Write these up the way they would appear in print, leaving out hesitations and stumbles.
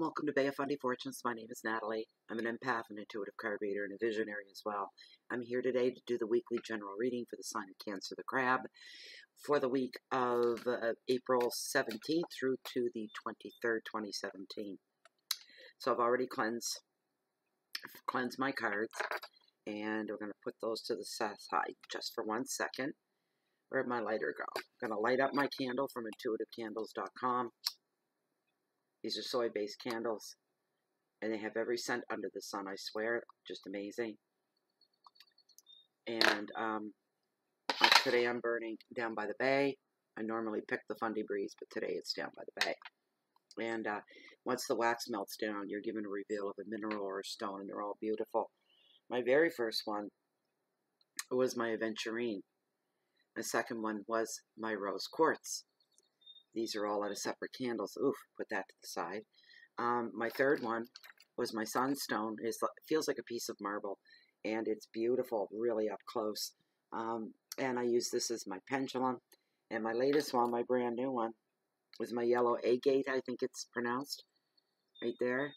welcome to Bay of Fundy Fortunes. My name is Natalie. I'm an empath, an intuitive card reader, and a visionary as well. I'm here today to do the weekly general reading for the sign of Cancer, the Crab, for the week of April 17th through to the 23rd, 2017. So I've already cleansed my cards, and we're going to put those to the side just for 1 second. Where'd my lighter go? I'm going to light up my candle from intuitivecandles.com. These are soy-based candles, and they have every scent under the sun, I swear. Just amazing. And today I'm burning down by the bay. I normally pick the Fundy Breeze, but today it's down by the bay. And once the wax melts down, you're given a reveal of a mineral or a stone, and they're all beautiful. My very first one was my aventurine. My second one was my rose quartz. These are all out of separate candles. Oof, put that to the side. My third one was my sunstone. It feels like a piece of marble, and it's beautiful, really up close. And I use this as my pendulum. And my latest one, my brand new one, was my yellow agate, I think it's pronounced, right there.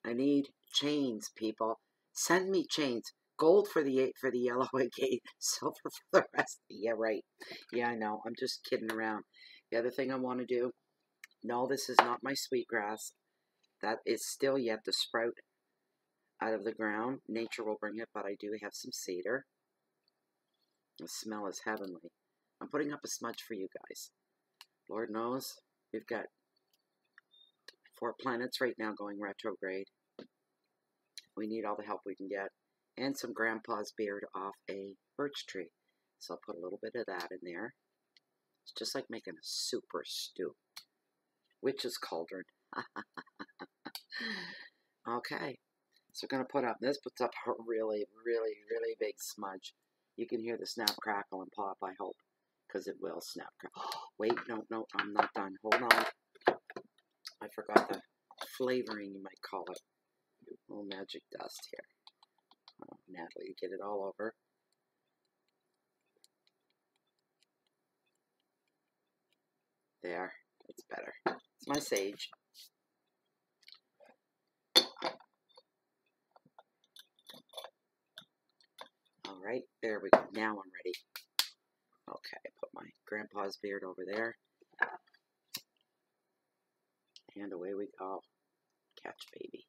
I need chains, people. Send me chains. Gold for the yellow agate, silver for the rest. Yeah, right. Yeah, I know. I'm just kidding around. The other thing I want to do, no, this is not my sweetgrass. That is still yet to sprout out of the ground. Nature will bring it, but I do have some cedar. The smell is heavenly. I'm putting up a smudge for you guys. Lord knows, we've got 4 planets right now going retrograde. We need all the help we can get. And some grandpa's beard off a birch tree. So I'll put a little bit of that in there. It's just like making a super stew. Witch's cauldron. Okay. So we're going to put up, this puts up a really, really, really big smudge. You can hear the snap, crackle, and pop, I hope. Because it will snap, crackle. Wait, no, I'm not done. Hold on. I forgot the flavoring, you might call it. A little magic dust here. Oh, Natalie, get it all over. There, it's better. It's my sage. All right, there we go. Now I'm ready. Okay, put my grandpa's beard over there. And away we go. Catch, baby.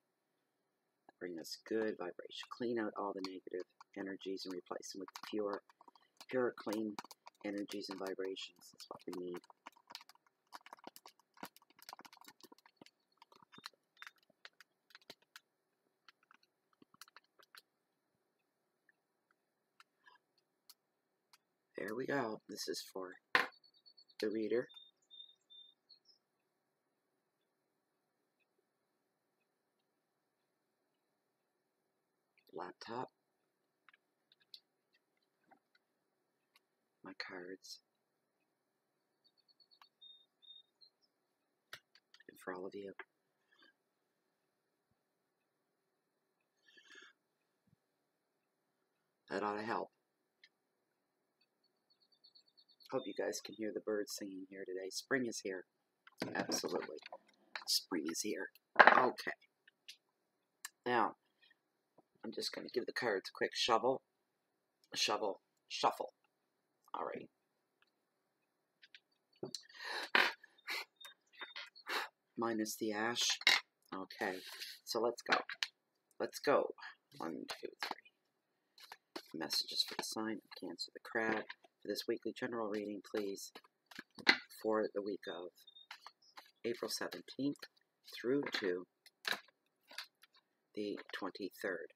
Bring us good vibration. Clean out all the negative energies and replace them with pure, clean energies and vibrations. That's what we need. There we go. This is for the reader. Laptop. My cards. And for all of you. That ought to help. Hope you guys can hear the birds singing here today. Spring is here. Absolutely. Spring is here. Okay. Now, I'm just going to give the cards a quick shuffle. Shuffle. All right. Minus the ash. Okay. So let's go. Let's go. 1, 2, 3. Messages for the sign of Cancer, the Crab. For this weekly general reading, please, for the week of April 17th through to the 23rd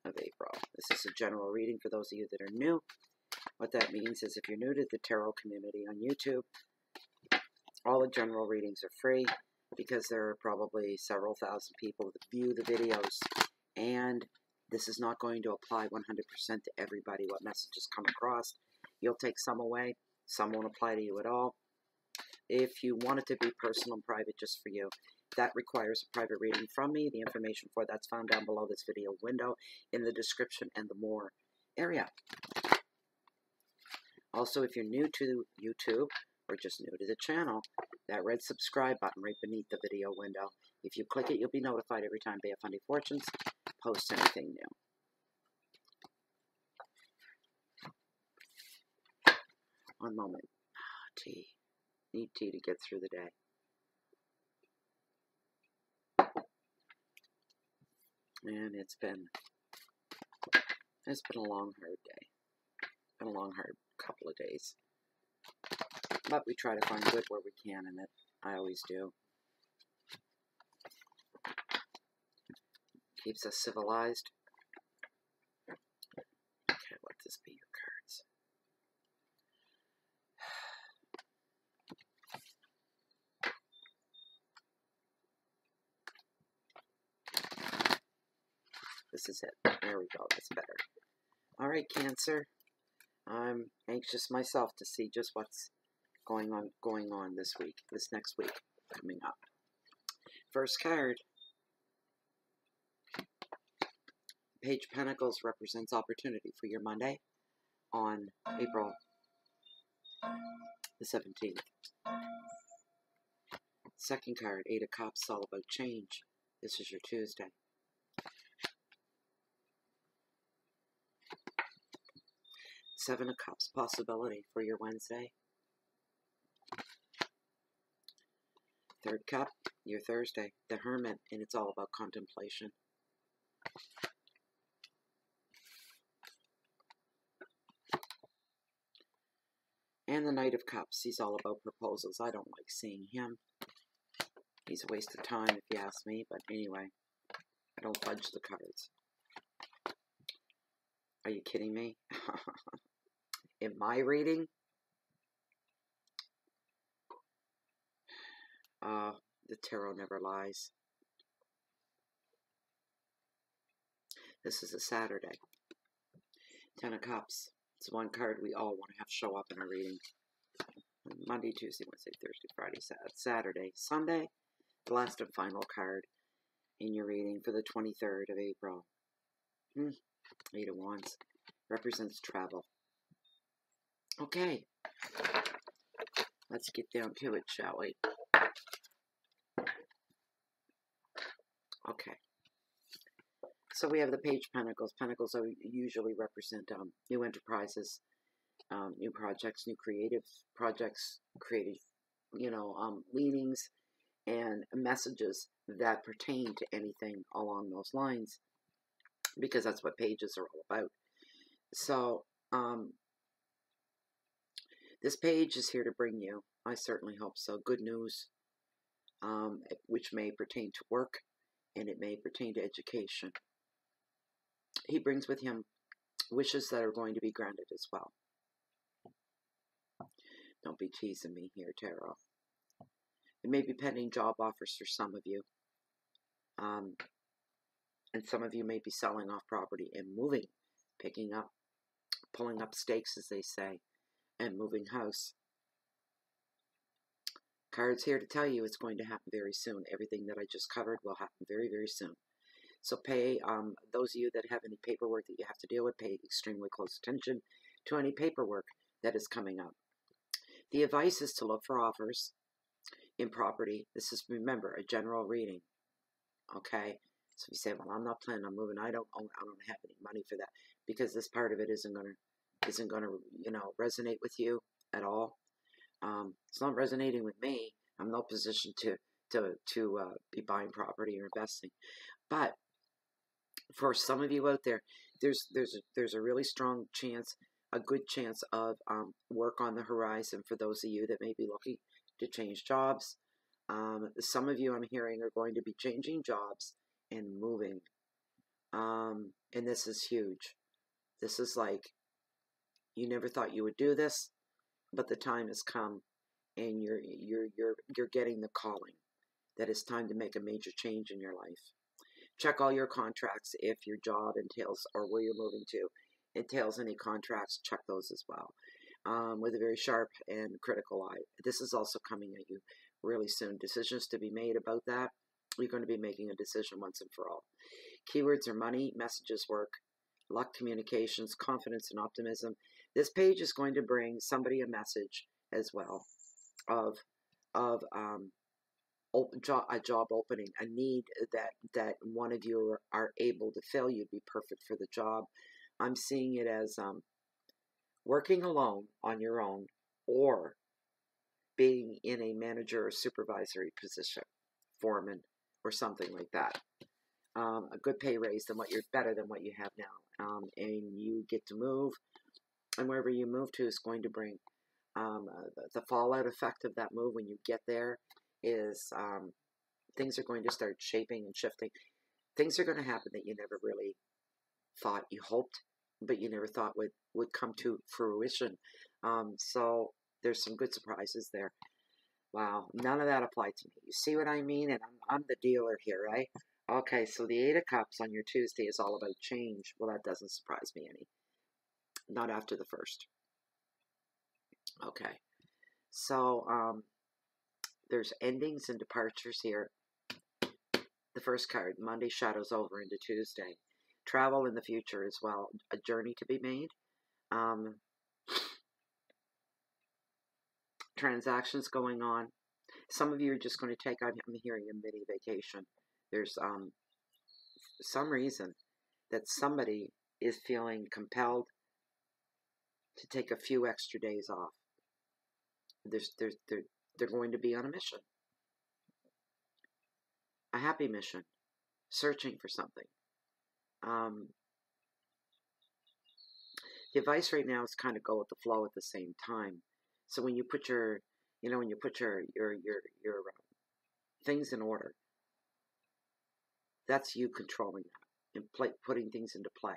of April. This is a general reading for those of you that are new. What that means is if you're new to the tarot community on YouTube, all the general readings are free because there are probably several thousand people that view the videos, and this is not going to apply 100% to everybody what messages come across. You'll take some away. Some won't apply to you at all. If you want it to be personal and private just for you, that requires a private reading from me. The information for that's found down below this video window in the description and the more area. Also, if you're new to YouTube or just new to the channel, that red subscribe button right beneath the video window If you click it, you'll be notified every time Bay of Fundy Fortunes posts anything new. One moment. Tea. Need tea to get through the day. And it's been a long, hard day. Been a long, hard couple of days. But we try to find good where we can in it. I always do. Keeps us civilized. Okay, let this be your cards. This is it. There we go. That's better. All right, Cancer. I'm anxious myself to see just what's going on this week, this next week coming up. First card. Page of Pentacles represents opportunity for your Monday on April the 17th. Second card, Eight of Cups, all about change. This is your Tuesday. Seven of Cups, possibility for your Wednesday. Third cup, your Thursday, the Hermit, and it's all about contemplation. And the Knight of Cups, he's all about proposals. I don't like seeing him. He's a waste of time if you ask me, but anyway, I don't fudge the cards. Are you kidding me? In my reading, the tarot never lies. This is a Saturday. Ten of Cups. It's one card we all want to have show up in our reading. Monday, Tuesday, Wednesday, Thursday, Friday, Saturday, Sunday. The last and final card in your reading for the 23rd of April. Eight of Wands. Represents travel. Okay. Let's get down to it, shall we? Okay. So we have the Page of Pentacles. Pentacles usually represent new enterprises, new projects, new creative projects, creative, leanings, and messages that pertain to anything along those lines, because that's what pages are all about. So, this page is here to bring you, I certainly hope so, good news, which may pertain to work, and it may pertain to education. He brings with him wishes that are going to be granted as well. Don't be teasing me here, Tarot. It may be pending job offers for some of you. And some of you may be selling off property and moving, picking up, pulling up stakes, as they say, and moving house. Cards here to tell you it's going to happen very soon. Everything that I just covered will happen very, very soon. So pay, those of you that have any paperwork that you have to deal with, pay extremely close attention to any paperwork that is coming up. The advice is to look for offers in property. This is, remember, a general reading. Okay? So if you say, well, I'm not planning on moving, I don't have any money for that, because this part of it isn't gonna resonate with you at all. It's not resonating with me. I'm in no position to be buying property or investing. But for some of you out there, there's a really strong chance, a good chance of work on the horizon for those of you that may be looking to change jobs. Some of you, I'm hearing, are going to be changing jobs and moving. And this is huge. This is like, you never thought you would do this, but the time has come, and you're getting the calling that it's time to make a major change in your life. Check all your contracts if your job entails, or where you're moving to, entails any contracts. Check those as well, with a very sharp and critical eye. This is also coming at you really soon. Decisions to be made about that. You're going to be making a decision once and for all. Keywords are money, messages, work, luck, communications, confidence, and optimism. This page is going to bring somebody a message as well of a job opening, a need that one of you are able to fill. You'd be perfect for the job. I'm seeing it as working alone on your own, or being in a manager or supervisory position, foreman or something like that. A good pay raise than what you're better than what you have now, and you get to move, and wherever you move to is going to bring the fallout effect of that move when you get there is things are going to start shaping and shifting. Things are going to happen that you never really thought, you hoped, but you never thought would come to fruition. So there's some good surprises there. Wow, none of that applied to me. You see what I mean? And I'm the dealer here, right? Okay, so the Eight of Cups on your Tuesday is all about change. Well, that doesn't surprise me any. Not after the first. Okay, so there's endings and departures here. The first card, Monday shadows over into Tuesday. Travel in the future as well. A journey to be made. Transactions going on. Some of you are just going to take, I'm hearing, a mini vacation. There's some reason that somebody is feeling compelled to take a few extra days off. They're going to be on a mission. A happy mission. Searching for something. The advice right now is kind of go with the flow at the same time. So when you put your, when you put your things in order, that's you controlling that and putting things into play,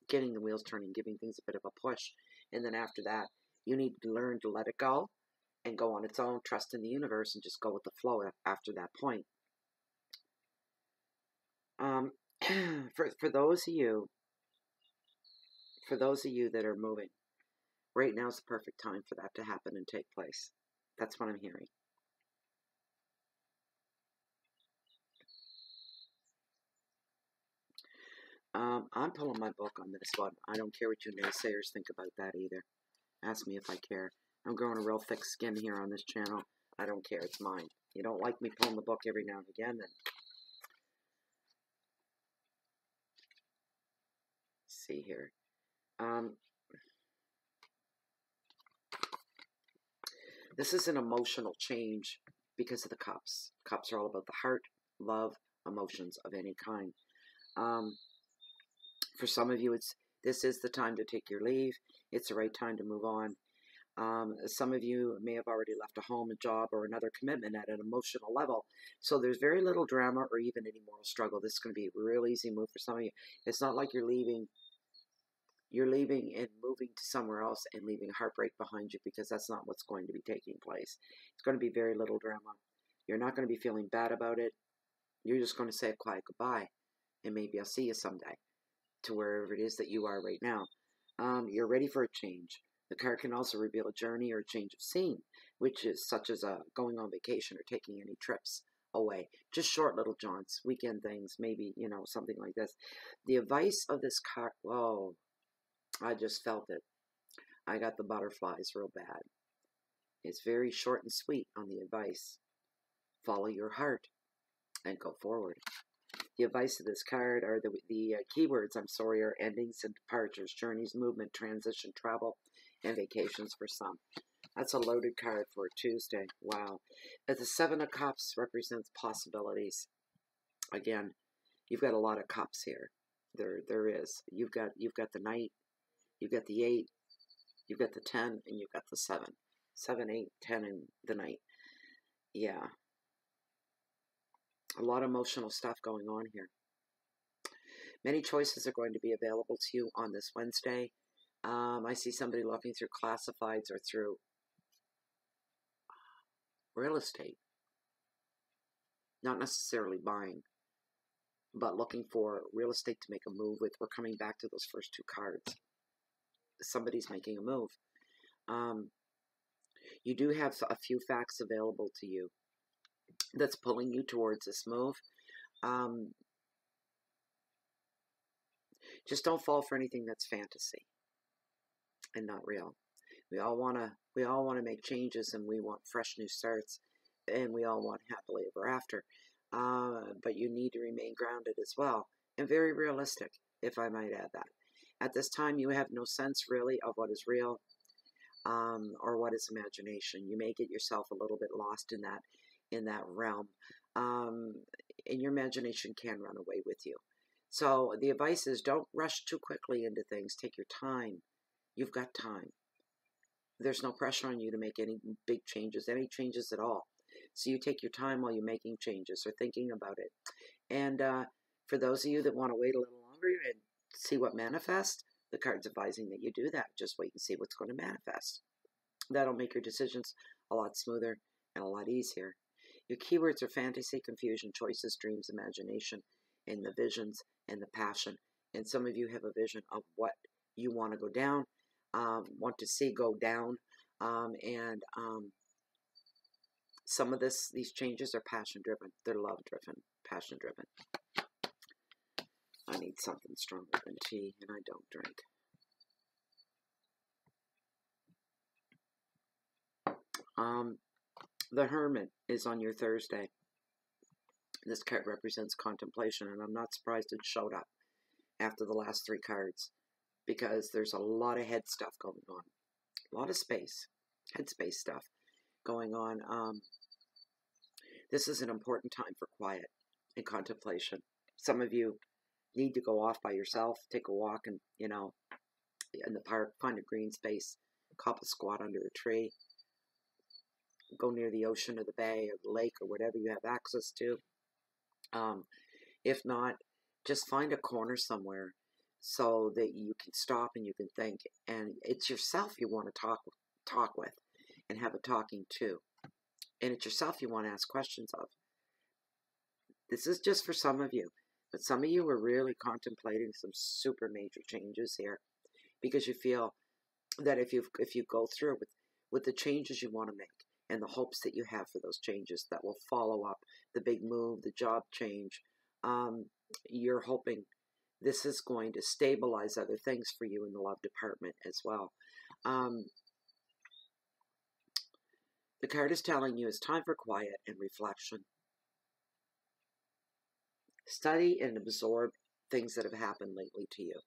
getting the wheels turning, giving things a bit of a push. And then after that, you need to learn to let it go and go on its own, trust in the universe, and just go with the flow after that point. For those of you that are moving, right now is the perfect time for that to happen and take place. That's what I'm hearing. I'm pulling my book on this one. I don't care what you naysayers think about that either. Ask me if I care. I'm growing a real thick skin here on this channel. I don't care. It's mine. You don't like me pulling the book every now and again, then see here. This is an emotional change because of the cups. Cups are all about the heart, love, emotions of any kind. For some of you, this is the time to take your leave. It's the right time to move on. Some of you may have already left a home, a job, or another commitment at an emotional level. So there's very little drama or even any moral struggle. This is going to be a real easy move for some of you. It's not like you're leaving and moving to somewhere else and leaving heartbreak behind you, because that's not what's going to be taking place. It's going to be very little drama. You're not going to be feeling bad about it. You're just going to say a quiet goodbye, and maybe I'll see you someday to wherever it is that you are right now. You're ready for a change. The card can also reveal a journey or a change of scene, which is such as going on vacation or taking any trips away. Just short little jaunts, weekend things, maybe, something like this. The advice of this card, whoa, I just felt it. I got the butterflies real bad. It's very short and sweet on the advice. Follow your heart and go forward. The advice of this card are the keywords, are endings and departures, journeys, movement, transition, travel, and vacations for some. That's a loaded card for a Tuesday. Wow. But the Seven of Cups represents possibilities. Again, you've got a lot of cups here. There is. You've got the Knight, you've got the 8, you've got the 10, and you've got the 7. 7, 8, 10, and the Knight. Yeah. A lot of emotional stuff going on here. Many choices are going to be available to you on this Wednesday. I see somebody looking through classifieds or through real estate. Not necessarily buying, but looking for real estate to make a move with. We're coming back to those first two cards. Somebody's making a move. You do have a few facts available to you that's pulling you towards this move. Just don't fall for anything that's fantasy and not real. We all want to make changes, and we want fresh new starts. and we all want happily ever after. But you need to remain grounded as well, and very realistic, if I might add that. At this time, you have no sense really of what is real, or what is imagination. You may get yourself a little bit lost in that realm, and your imagination can run away with you. So the advice is, don't rush too quickly into things. Take your time. You've got time. There's no pressure on you to make any big changes, any changes at all. So you take your time while you're making changes or thinking about it. And for those of you that want to wait a little longer and see what manifests, the card's advising that you do that. Just wait and see what's going to manifest. That'll make your decisions a lot smoother and a lot easier. Your keywords are fantasy, confusion, choices, dreams, imagination, and the visions and the passion. And some of you have a vision of what you want to go down, want to see go down, and some of these changes are passion driven. They're love driven, passion driven. I need something stronger than tea, and I don't drink. The Hermit is on your Thursday. This card represents contemplation, and I'm not surprised it showed up after the last 3 cards, because there's a lot of head stuff going on. A lot of space, headspace stuff going on. This is an important time for quiet and contemplation. Some of you need to go off by yourself, take a walk, and, in the park, find a green space, cop a squat under a tree, go near the ocean or the bay or the lake or whatever you have access to. If not, just find a corner somewhere so that you can stop and you can think. And it's yourself you want to talk with and have a talking to. And it's yourself you want to ask questions of. This is just for some of you. But some of you are really contemplating some super major changes here, because you feel that if you go through with the changes you want to make and the hopes that you have for those changes that will follow up, the big move, the job change, you're hoping this is going to stabilize other things for you in the love department as well. The card is telling you it's time for quiet and reflection. Study and absorb things that have happened lately to you.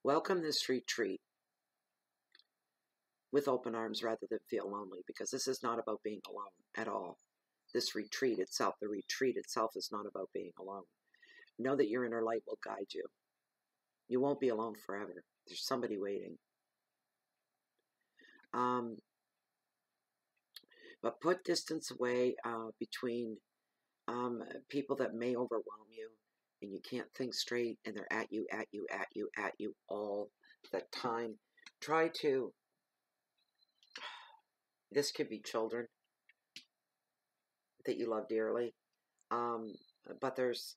Welcome this retreat with open arms rather than feel lonely, because this is not about being alone at all. This retreat itself, the retreat itself, is not about being alone. Know that your inner light will guide you. You won't be alone forever. There's somebody waiting. But put distance away between people that may overwhelm you, and you can't think straight, and they're at you all the time. Try to, this could be children that you love dearly, but there's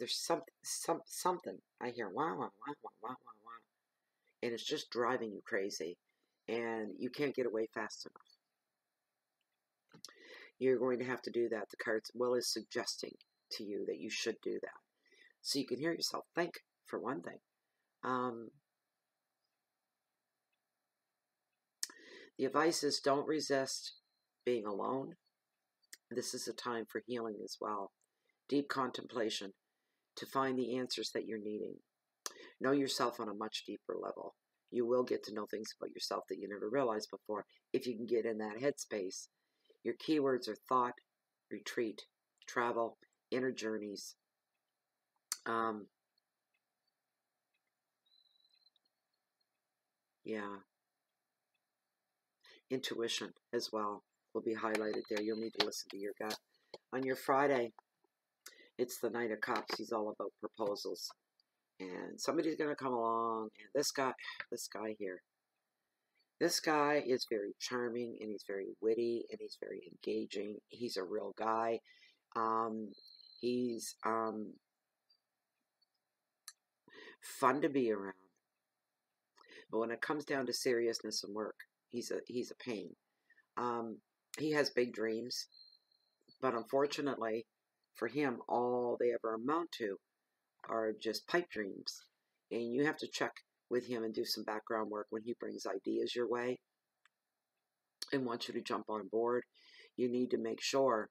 something I hear, wow, and it's just driving you crazy, and you can't get away fast enough. You're going to have to do that. The card's will is suggesting to you that you should do that, so you can hear yourself think, for one thing. The advice is, don't resist being alone. This is a time for healing as well. Deep contemplation to find the answers that you're needing. Know yourself on a much deeper level. You will get to know things about yourself that you never realized before if you can get in that headspace. Your keywords are thought, retreat, travel, inner journeys. Intuition as well will be highlighted there. You'll need to listen to your gut. On your Friday, it's the Knight of Cups. He's all about proposals. And somebody's going to come along, and this guy here, this guy is very charming, and he's very witty, and he's very engaging. He's a real guy. He's fun to be around. But when it comes down to seriousness and work, he's a pain. He has big dreams, but unfortunately for him, all they ever amount to are just pipe dreams. And you have to check with him and do some background work when he brings ideas your way and wants you to jump on board. You need to make sure.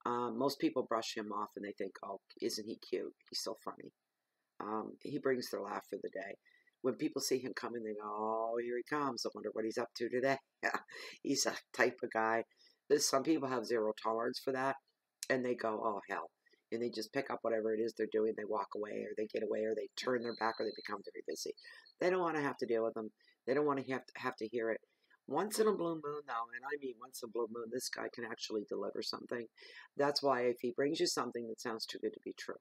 Most people brush him off and they think, oh, isn't he cute? He's so funny. He brings their laugh for the day. When people see him coming, they go, oh, here he comes. I wonder what he's up to today. Yeah, he's a type of guy. Some people have zero tolerance for that, and they go, oh, hell. And they just pick up whatever it is they're doing. They walk away, or they get away, or they turn their back, or they become very busy. They don't want to have to deal with them. They don't want to have to hear it. Once in a blue moon, though, and I mean once in a blue moon, this guy can actually deliver something. That's why if he brings you something that sounds too good to be true,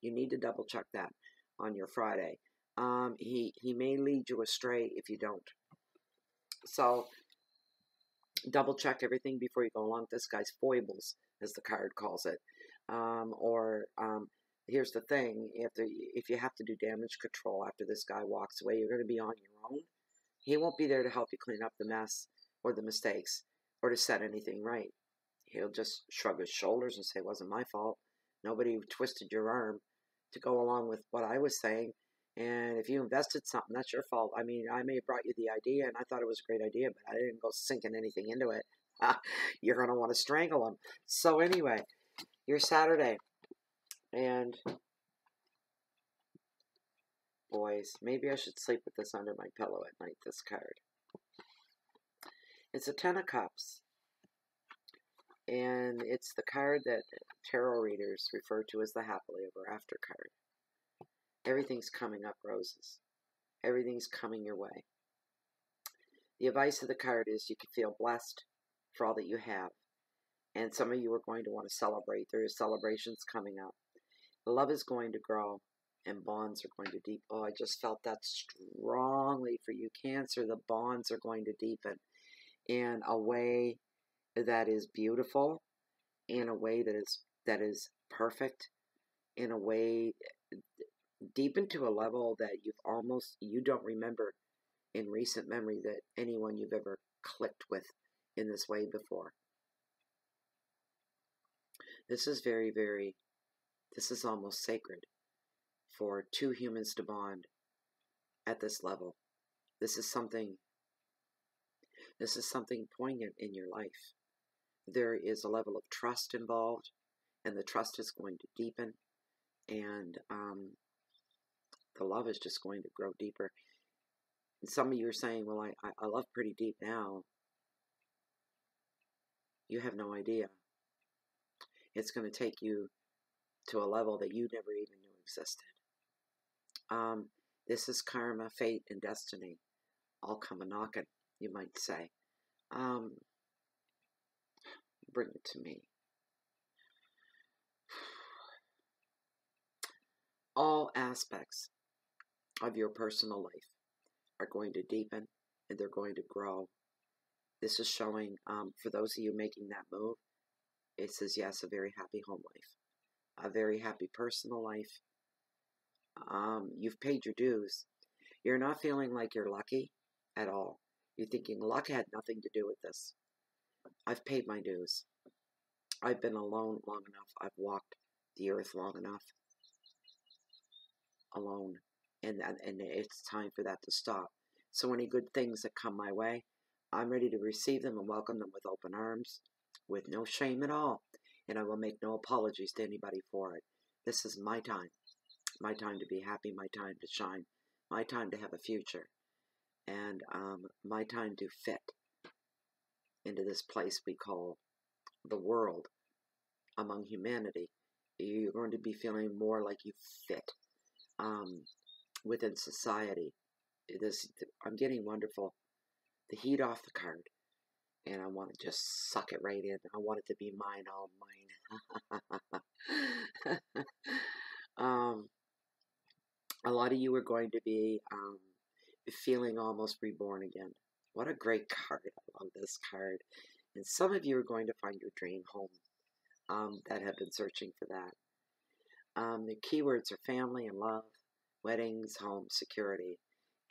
you need to double check that on your Friday. He may lead you astray if you don't. So double check everything before you go along. This guy's foibles, as the card calls it. Here's the thing: if you have to do damage control after this guy walks away, you're going to be on your own. He won't be there to help you clean up the mess or the mistakes or to set anything right. He'll just shrug his shoulders and say, it wasn't my fault. Nobody twisted your arm to go along with what I was saying. And if you invested something, that's your fault. I mean, I may have brought you the idea, and I thought it was a great idea, but I didn't go sinking anything into it. You're going to want to strangle him. So anyway, your Saturday. And boys, maybe I should sleep with this under my pillow at night, this card. It's a 10 of Cups. And it's the card that tarot readers refer to as the happily ever after card. Everything's coming up roses. Everything's coming your way. The advice of the card is you can feel blessed for all that you have. And some of you are going to want to celebrate. There are celebrations coming up. Love is going to grow and bonds are going to deepen. Oh, I just felt that strongly for you, Cancer. The bonds are going to deepen in a way that is beautiful, in a way that is perfect, in a way deep into a level that you don't remember in recent memory that anyone you've ever clicked with in this way before. This is this is almost sacred for two humans to bond at this level. This is something poignant in your life. There is a level of trust involved, and the trust is going to deepen, and the love is just going to grow deeper. And some of you are saying, well, I love pretty deep now. You have no idea. It's going to take you to a level that you never even knew existed. This is karma, fate, and destiny all come a-knocking, you might say. Bring it to me. All aspects of your personal life are going to deepen and they're going to grow. This is showing, for those of you making that move, it says, yes, a very happy home life, a very happy personal life. You've paid your dues. You're not feeling like you're lucky at all. You're thinking, luck had nothing to do with this. I've paid my dues. I've been alone long enough. I've walked the earth long enough alone. And it's time for that to stop. So any good things that come my way, I'm ready to receive them and welcome them with open arms, with no shame at all. And I will make no apologies to anybody for it. This is my time. My time to be happy, my time to shine, my time to have a future, and my time to fit into this place we call the world among humanity. You're going to be feeling more like you fit within society. I'm getting wonderful. The heat off the card, and I want to just suck it right in. I want it to be mine, all mine. A lot of you are going to be feeling almost reborn again. What a great card. I love this card. And some of you are going to find your dream home that have been searching for that. The keywords are family and love, weddings, home, security,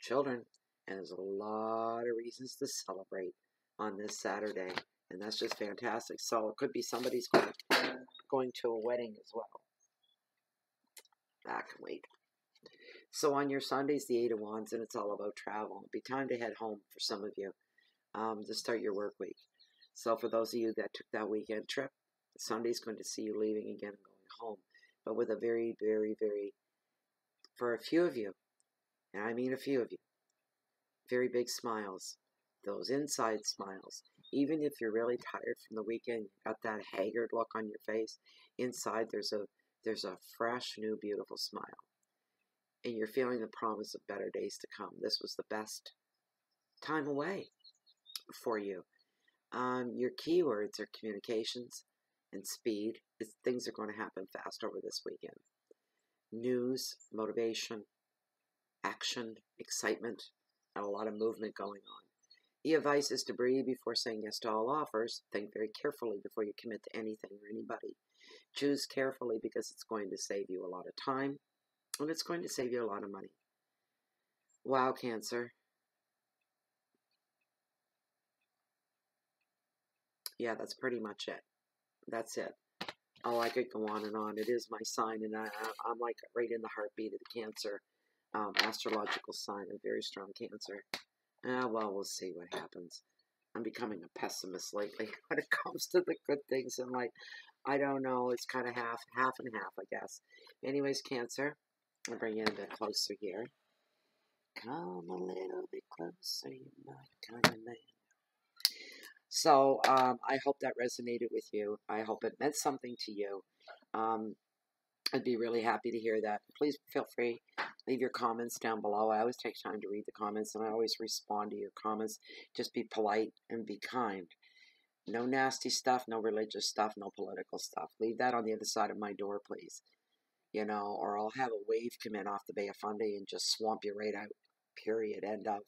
children, and there's a lot of reasons to celebrate on this Saturday. And that's just fantastic. So it could be somebody's going to a wedding as well. That can wait. So on your Sundays, the 8 of Wands, and it's all about travel. It'll be time to head home for some of you to start your work week. So for those of you that took that weekend trip, Sunday's going to see you leaving again and going home. But with a very, very, very, for a few of you, and I mean a few of you, very big smiles, those inside smiles. Even if you're really tired from the weekend, you got that haggard look on your face, inside there's a fresh, new, beautiful smile. And you're feeling the promise of better days to come. This was the best time away for you. Your keywords are communications and speed. Things are going to happen fast over this weekend. News, motivation, action, excitement, and a lot of movement going on. The advice is to breathe before saying yes to all offers. Think very carefully before you commit to anything or anybody. Choose carefully because it's going to save you a lot of time and it's going to save you a lot of money. Wow, Cancer. Yeah, that's pretty much it. That's it. Oh, I could go on and on. It is my sign, and I'm like right in the heartbeat of the Cancer astrological sign, a very strong Cancer. Well, we'll see what happens. I'm becoming a pessimist lately when it comes to the good things in life. I don't know. It's kind of half and half, I guess. Anyways, Cancer, I'll bring you a bit closer here. Come a little bit closer, you're my kind of man. So I hope that resonated with you. I hope it meant something to you. I'd be really happy to hear that. Please feel free. Leave your comments down below. I always take time to read the comments, and I always respond to your comments. Just be polite and be kind. No nasty stuff, no religious stuff, no political stuff. Leave that on the other side of my door, please. You know, or I'll have a wave come in off the Bay of Fundy and just swamp you right out. Period. End of.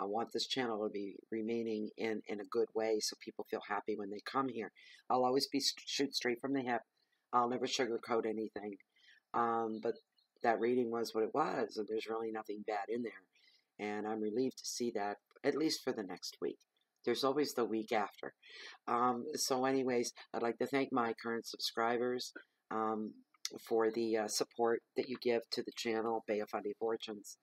I want this channel to be remaining in a good way so people feel happy when they come here. I'll always be shoot straight from the hip. I'll never sugarcoat anything. But that reading was what it was, and there's really nothing bad in there. And I'm relieved to see that, at least for the next week. There's always the week after. So anyways, I'd like to thank my current subscribers for the support that you give to the channel, Bay of Fundy Fortunes.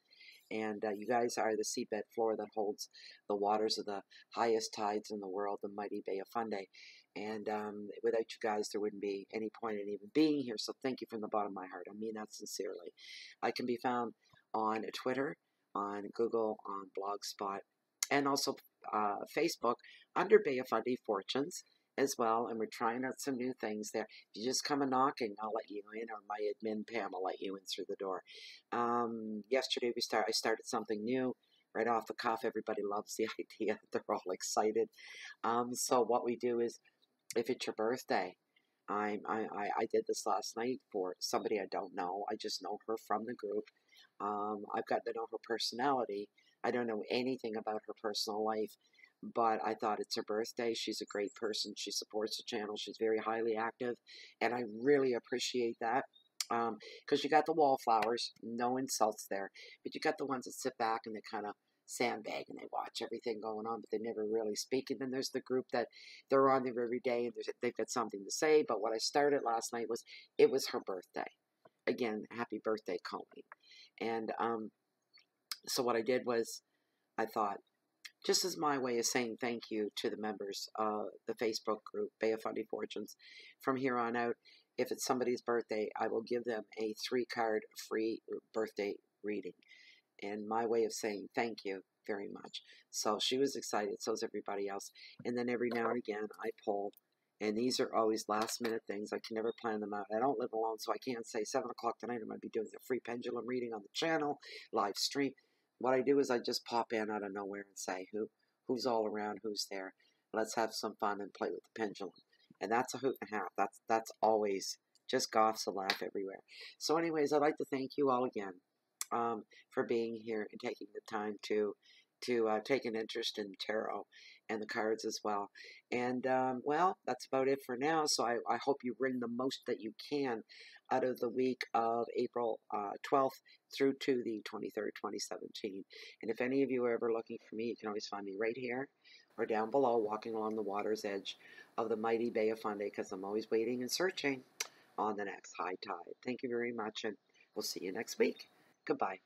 And you guys are the seabed floor that holds the waters of the highest tides in the world, the mighty Bay of Fundy. And without you guys, there wouldn't be any point in even being here. So thank you from the bottom of my heart. I mean that sincerely. I can be found on Twitter, on Google, on Blogspot, and also Facebook under Bay of Fundy Fortunes as well. And we're trying out some new things there. If you just come a knocking, I'll let you in, or my admin Pam will let you in through the door. Yesterday I started something new. Right off the cuff, everybody loves the idea. They're all excited. So what we do is, if it's your birthday, I did this last night for somebody I don't know. I just know her from the group. I've gotten to know her personality. I don't know anything about her personal life, but I thought it's her birthday. She's a great person. She supports the channel. She's very highly active, and I really appreciate that. Because you got the wallflowers, no insults there, but you got the ones that sit back and they kind of sandbag and they watch everything going on, but they never really speak. And then there's the group that they're on there every day and they've got something to say. But what I started last night was, it was her birthday. Again, happy birthday, Colleen. And so what I did was, I thought, just as my way of saying thank you to the members of the Facebook group, Bay of Fundy Fortunes, from here on out, if it's somebody's birthday, I will give them a 3-card free birthday reading. And my way of saying thank you very much. So she was excited, so is everybody else. And then every now and again, I pull. And these are always last-minute things. I can never plan them out. I don't live alone, so I can't say 7 o'clock tonight I'm going to be doing a free pendulum reading on the channel, live stream. What I do is I just pop in out of nowhere and say, who's all around, who's there. Let's have some fun and play with the pendulum. And that's a hoot and a half. That's always just goths a laugh everywhere. So anyways, I'd like to thank you all again for being here and taking the time to take an interest in tarot and the cards as well. And, well, that's about it for now. So I hope you bring the most that you can out of the week of April 12th through to the 23rd, 2017. And if any of you are ever looking for me, you can always find me right here or down below, walking along the water's edge of the mighty Bay of Fundy, because I'm always waiting and searching on the next high tide. Thank you very much, and we'll see you next week. Goodbye.